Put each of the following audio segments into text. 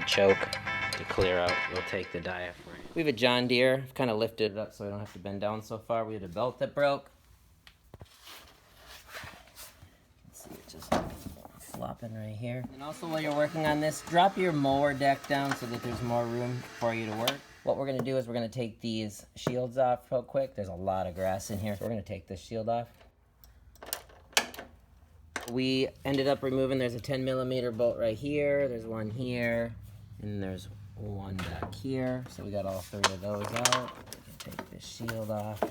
choke to clear out. We'll take the diaphragm. We have a John Deere. I've kind of lifted it up so I don't have to bend down so far. We had a belt that broke. Let's see, it's just flopping right here. And also while you're working on this, drop your mower deck down so that there's more room for you to work. What we're going to do is we're going to take these shields off real quick. There's a lot of grass in here, so we're going to take this shield off. We ended up removing, there's a 10mm bolt right here, there's one here, and there's one back here. So we got all 3 of those out. We can take this shield off. And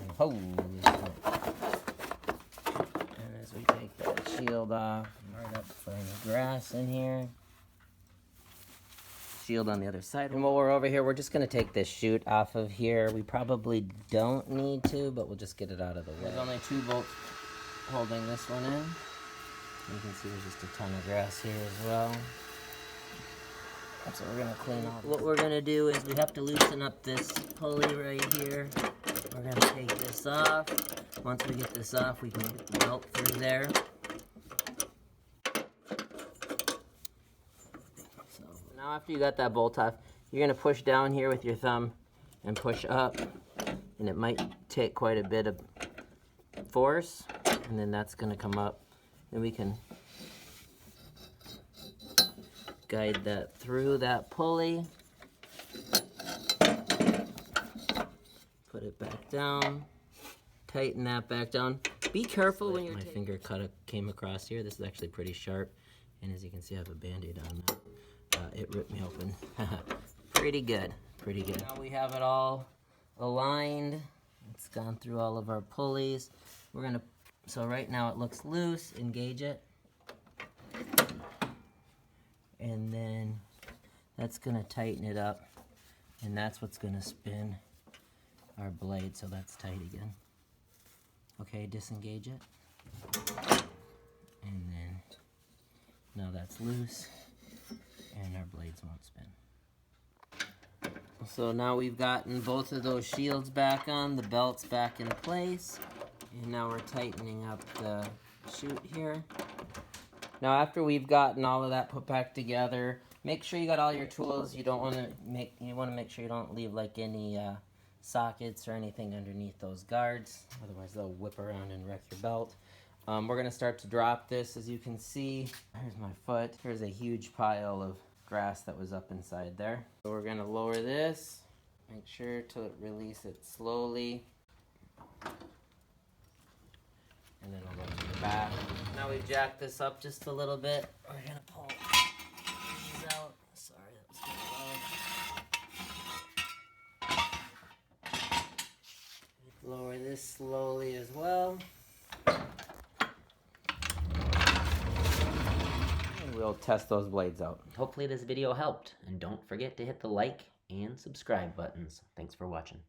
as we take that shield off, right up for any grass in here. Shield on the other side. And while we're over here, we're just going to take this chute off of here. We probably don't need to, but we'll just get it out of the way. There's only 2 bolts holding this one in. You can see there's just a ton of grass here as well. So we're going to clean off. What we're going to do is we have to loosen up this pulley right here. We're going to take this off. Once we get this off, we can get the belt through there. So now after you got that bolt off, you're going to push down here with your thumb and push up. And it might take quite a bit of force. And then that's going to come up. And we can guide that through that pulley. Put it back down. Tighten that back down. Be careful when you're my finger came across here. This is actually pretty sharp. And as you can see, I have a Band-Aid on that. It ripped me open. Pretty good. Pretty good. Now we have it all aligned. It's gone through all of our pulleys. We're going to So right now it looks loose, engage it. And then that's gonna tighten it up. And that's what's gonna spin our blade, so that's tight again. Okay, disengage it. And then, now that's loose, and our blades won't spin. So now we've gotten both of those shields back on, the belt's back in place. And now we're tightening up the chute here. Now after we've gotten all of that put back together, make sure you got all your tools. You want to make sure you don't leave like any sockets or anything underneath those guards. Otherwise they'll whip around and wreck your belt. We're going to start to drop this. As you can see, here's my foot. Here's a huge pile of grass that was up inside there. So we're going to lower this. Make sure to release it slowly. And then we'll go to the back. Now we've jacked this up just a little bit. We're gonna pull these out. Sorry, that was too low. Lower this slowly as well. And we'll test those blades out. Hopefully this video helped, and don't forget to hit the like and subscribe buttons. Thanks for watching.